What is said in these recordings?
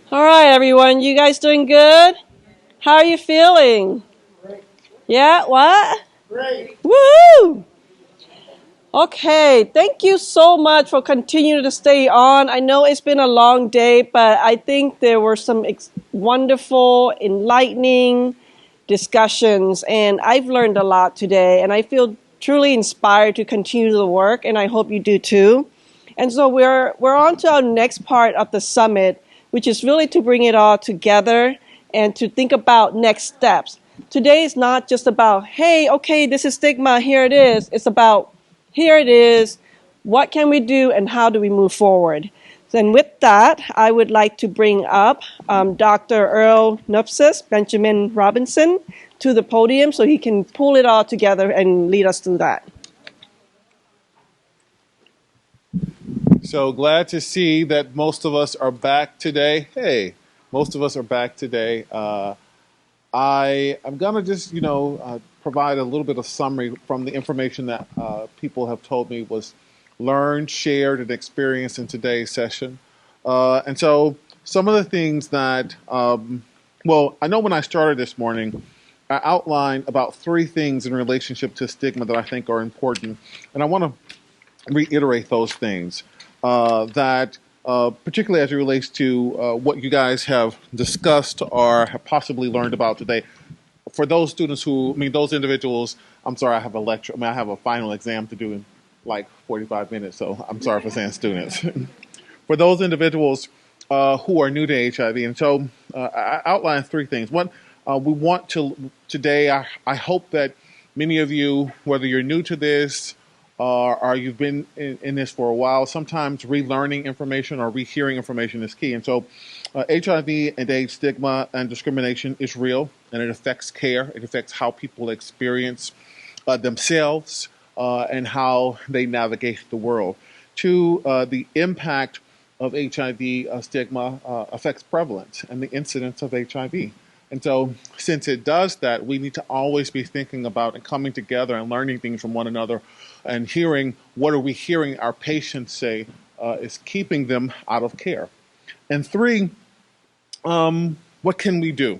All right, everyone. You guys doing good? How are you feeling? Yeah, what? Great. Woo! Okay, thank you so much for continuing to stay on. I know it's been a long day, but I think there were some wonderful, enlightening discussions, and I've learned a lot today, and I feel truly inspired to continue the work, and I hope you do too. And so we're on to our next part of the summit, which is really to bring it all together and to think about next steps. Today is not just about, hey, okay, this is stigma, here it is. It's about, here it is, what can we do, and how do we move forward? And with that, I would like to bring up Dr. Earl Nupsis, Benjamin Robinson, to the podium so he can pull it all together and lead us through that. So glad to see that most of us are back today. Hey, most of us are back today. I'm gonna just provide a little bit of summary from the information that people have told me was learned, shared, and experienced in today's session. And so some of the things that, I know when I started this morning, I outlined about three things in relationship to stigma that I think are important, and I want to reiterate those things that. Particularly as it relates to what you guys have discussed or have possibly learned about today. For those students those individuals, I'm sorry, I have a lecture, I have a final exam to do in like 45 minutes, so I'm sorry for saying students. For those individuals who are new to HIV, and so I outlined three things. One, we want to, today, I hope that many of you, whether you're new to this, or you've been in this for a while, sometimes relearning information or rehearing information is key. And so HIV and AIDS stigma and discrimination is real, and it affects care. It affects how people experience themselves and how they navigate the world. Two, the impact of HIV stigma affects prevalence and the incidence of HIV. And so, since it does that, we need to always be thinking about and coming together and learning things from one another and hearing what are we hearing our patients say is keeping them out of care. And three, what can we do?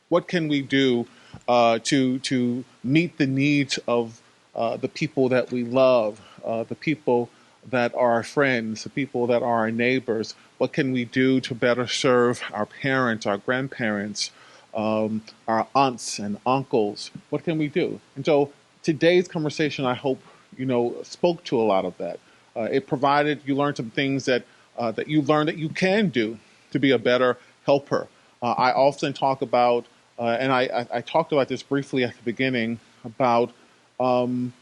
What can we do to meet the needs of the people that we love, the people that are our friends, the people that are our neighbors? What can we do to better serve our parents, our grandparents, our aunts and uncles? What can we do? And so today's conversation, I hope, spoke to a lot of that. It provided, you learned some things that you learned that you can do to be a better helper. I often talk about, and I talked about this briefly at the beginning, about one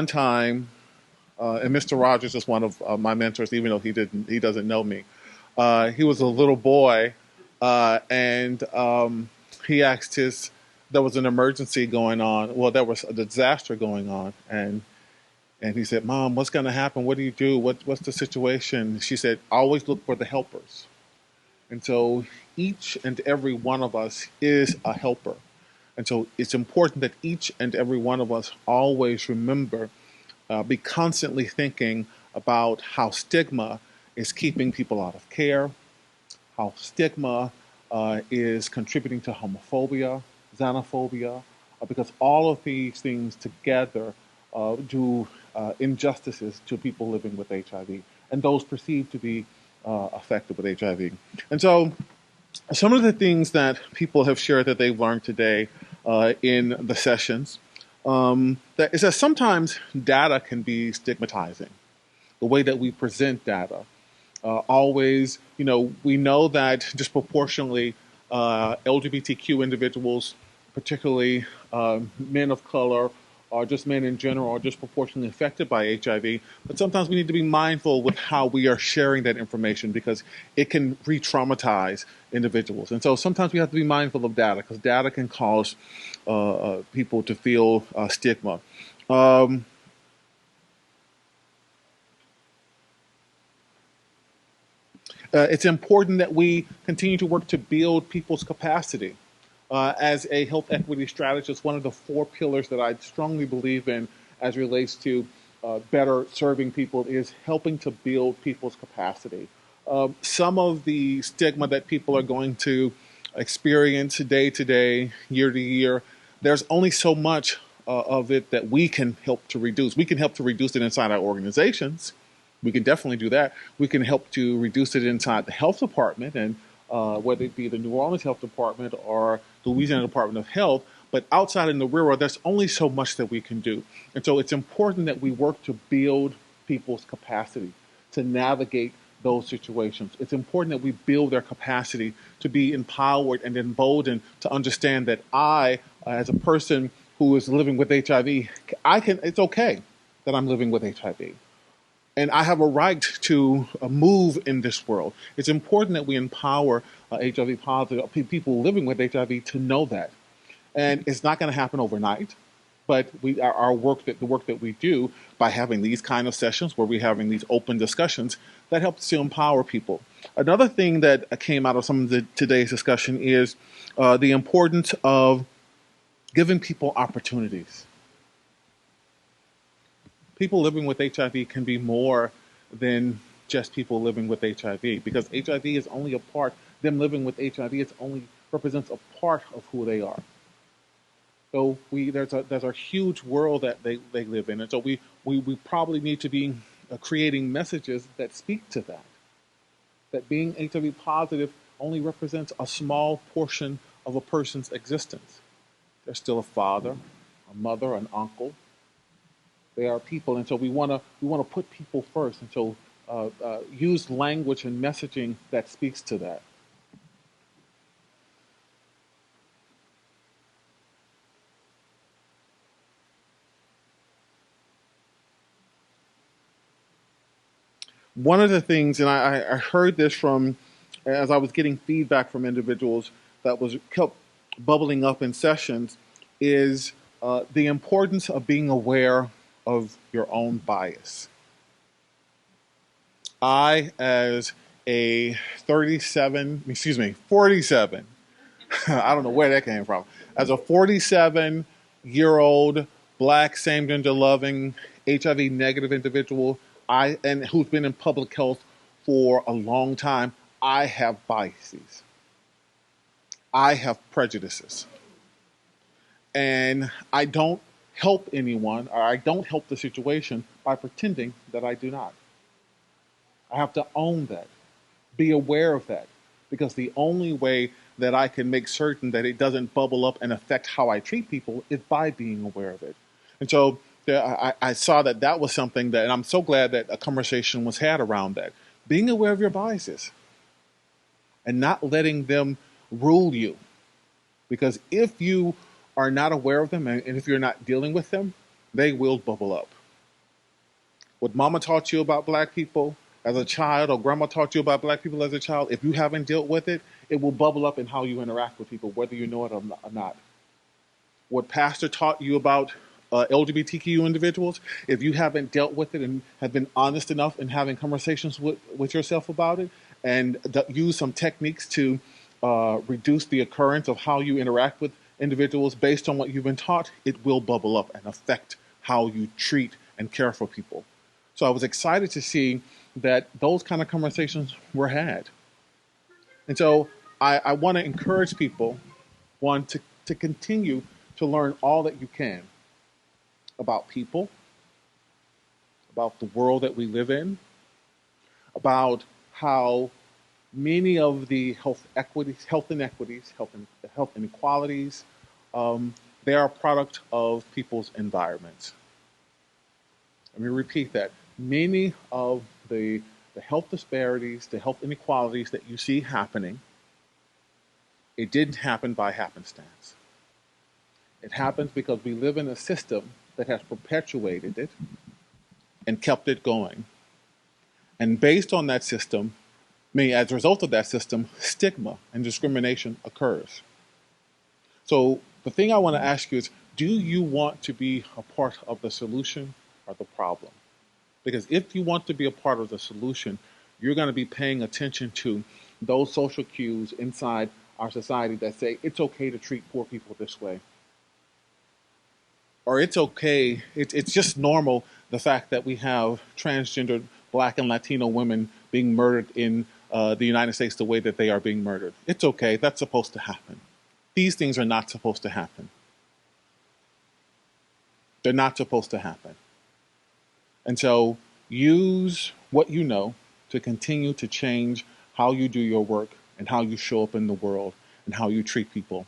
time, and Mr. Rogers is one of my mentors, even though he doesn't know me. He was a little boy, and he asked there was an emergency going on. Well, there was a disaster going on, and he said, "Mom, what's going to happen? What do you do? What's the situation?" She said, "Always look for the helpers." And so each and every one of us is a helper. And so it's important that each and every one of us always remember, be constantly thinking about how stigma is keeping people out of care, how stigma is contributing to homophobia, xenophobia, because all of these things together do injustices to people living with HIV and those perceived to be affected with HIV. And so some of the things that people have shared that they've learned today in the sessions is that sometimes data can be stigmatizing, the way that we present data. Always, we know that disproportionately LGBTQ individuals, particularly men of color, or just men in general, are disproportionately affected by HIV. But sometimes we need to be mindful with how we are sharing that information because it can re-traumatize individuals. And so sometimes we have to be mindful of data because data can cause people to feel stigma. It's important that we continue to work to build people's capacity. As a health equity strategist, one of the four pillars that I strongly believe in as relates to better serving people is helping to build people's capacity. some of the stigma that people are going to experience day to day, year to year, there's only so much of it that we can help to reduce. We can help to reduce it inside our organizations. We can definitely do that. We can help to reduce it inside the health department, and whether it be the New Orleans Health Department or the Louisiana Department of Health. But outside in the real world, there's only so much that we can do. And so it's important that we work to build people's capacity to navigate those situations. It's important that we build their capacity to be empowered and emboldened to understand that I, as a person who is living with HIV, it's okay that I'm living with HIV. And I have a right to move in this world. It's important that we empower HIV positive people living with HIV to know that. And it's not going to happen overnight, but the work that we do by having these kind of sessions where we're having these open discussions, that helps to empower people. Another thing that came out of some of today's discussion is the importance of giving people opportunities. People living with HIV can be more than just people living with HIV, because HIV is only a part. Them living with HIV, it only represents a part of who they are. So there's a huge world that they live in, and so we probably need to be creating messages that speak to that. That being HIV positive only represents a small portion of a person's existence. They're still a father, a mother, an uncle. They are people, and so we want to put people first, and so use language and messaging that speaks to that. One of the things, and I heard this from, as I was getting feedback from individuals that kept bubbling up in sessions, is the importance of being aware of your own bias. I, as a 47, I don't know where that came from, as a 47-year-old Black, same-gender loving, HIV negative individual, and who's been in public health for a long time, I have biases. I have prejudices. And I don't help anyone, or I don't help the situation by pretending that I do not. I have to own that, be aware of that, because the only way that I can make certain that it doesn't bubble up and affect how I treat people is by being aware of it. And so I saw that was something that, and I'm so glad that a conversation was had around that. Being aware of your biases and not letting them rule you. Because if you are not aware of them and if you're not dealing with them, they will bubble up. What mama taught you about Black people as a child, or grandma taught you about Black people as a child, if you haven't dealt with it, it will bubble up in how you interact with people, whether you know it or not. What pastor taught you about LGBTQ individuals, if you haven't dealt with it and have been honest enough in having conversations with yourself about it, and use some techniques to reduce the occurrence of how you interact with individuals based on what you've been taught, it will bubble up and affect how you treat and care for people. So I was excited to see that those kind of conversations were had. And so I want to encourage people, one, to continue to learn all that you can about people, about the world that we live in, about how many of the health inequities, health inequalities, they are a product of people's environments. Let me repeat that. Many of the health disparities, the health inequalities that you see happening, it didn't happen by happenstance. It happens because we live in a system that has perpetuated it and kept it going. And based on that system, as a result of that system, stigma and discrimination occurs. So the thing I want to ask you is, do you want to be a part of the solution or the problem? Because if you want to be a part of the solution, you're going to be paying attention to those social cues inside our society that say it's okay to treat poor people this way. Or it's okay, it's just normal, the fact that we have transgender Black and Latino women being murdered in the United States the way that they are being murdered. It's okay. That's supposed to happen. These things are not supposed to happen. They're not supposed to happen. And so use what you know to continue to change how you do your work and how you show up in the world and how you treat people.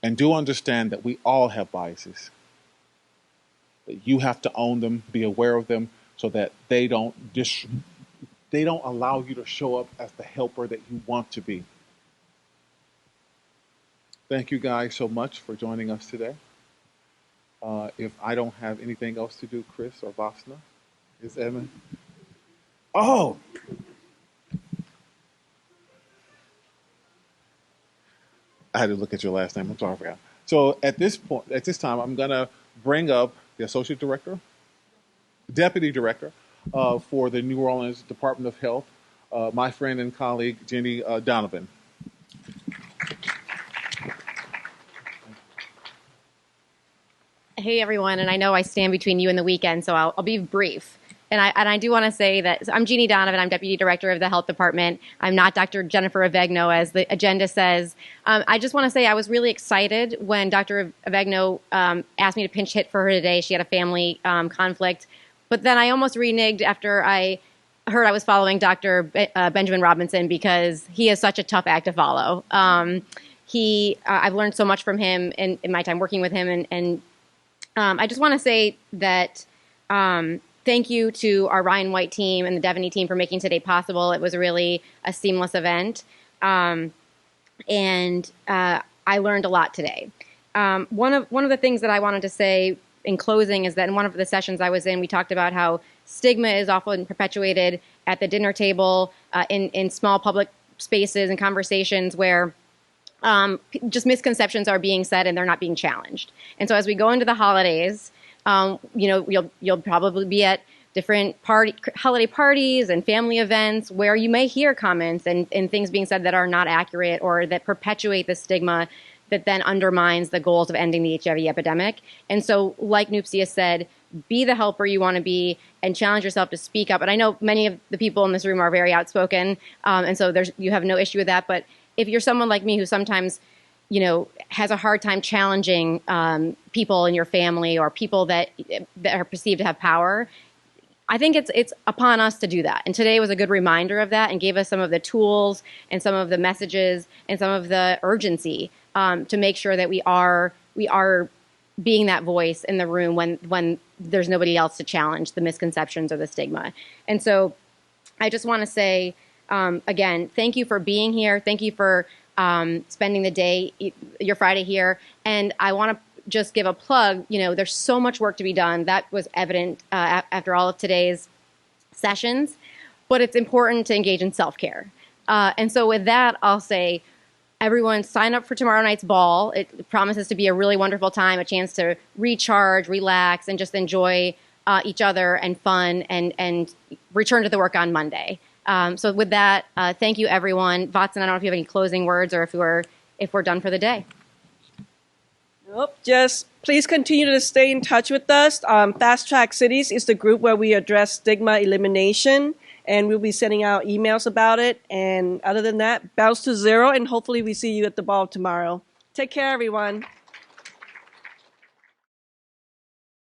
And do understand that we all have biases. That you have to own them, be aware of them, so that they don't allow you to show up as the helper that you want to be. Thank you guys so much for joining us today. If I don't have anything else to do, Chris or Vasna, is Evan? Oh! I had to look at your last name. I'm sorry, I forgot. So at this time, I'm going to bring up the Associate Director, Deputy Director for the New Orleans Department of Health, my friend and colleague, Jenny Donovan. Hey, everyone, and I know I stand between you and the weekend, so I'll be brief. And I do want to say that I'm Jeannie Donovan. I'm Deputy Director of the Health Department. I'm not Dr. Jennifer Avegno, as the agenda says. I just want to say I was really excited when Dr. Avegno asked me to pinch hit for her today. She had a family conflict. But then I almost reneged after I heard I was following Dr. Benjamin Robinson, because he is such a tough act to follow. I've learned so much from him in my time working with him. And I just want to say that thank you to our Ryan White team and the Devaney team for making today possible. It was really a seamless event. And I learned a lot today. One of the things that I wanted to say in closing is that in one of the sessions I was in, we talked about how stigma is often perpetuated at the dinner table, in small public spaces and conversations where just misconceptions are being said and they're not being challenged. And so as we go into the holidays, you'll probably be at different holiday parties and family events where you may hear comments and things being said that are not accurate or that perpetuate the stigma that then undermines the goals of ending the HIV epidemic. And so, like Noopsia said, be the helper you want to be and challenge yourself to speak up. And I know many of the people in this room are very outspoken, and so you have no issue with that. But if you're someone like me who sometimes, has a hard time challenging people in your family or people that are perceived to have power, I think it's upon us to do that. And today was a good reminder of that and gave us some of the tools and some of the messages and some of the urgency to make sure that we are being that voice in the room when there's nobody else to challenge the misconceptions or the stigma. And so I just want to say, again, thank you for being here. Thank you for spending the day, your Friday here. And I want to just give a plug. There's so much work to be done. That was evident after all of today's sessions. But it's important to engage in self-care. And so with that, I'll say, everyone sign up for tomorrow night's ball. It promises to be a really wonderful time, a chance to recharge, relax, and just enjoy each other and fun and return to the work on Monday. So with that, thank you, everyone. Watson, I don't know if you have any closing words or if we're done for the day. Nope. Just please continue to stay in touch with us. Fast Track Cities is the group where we address stigma elimination, and we'll be sending out emails about it. And other than that, bounce to zero, and hopefully we see you at the ball tomorrow. Take care, everyone.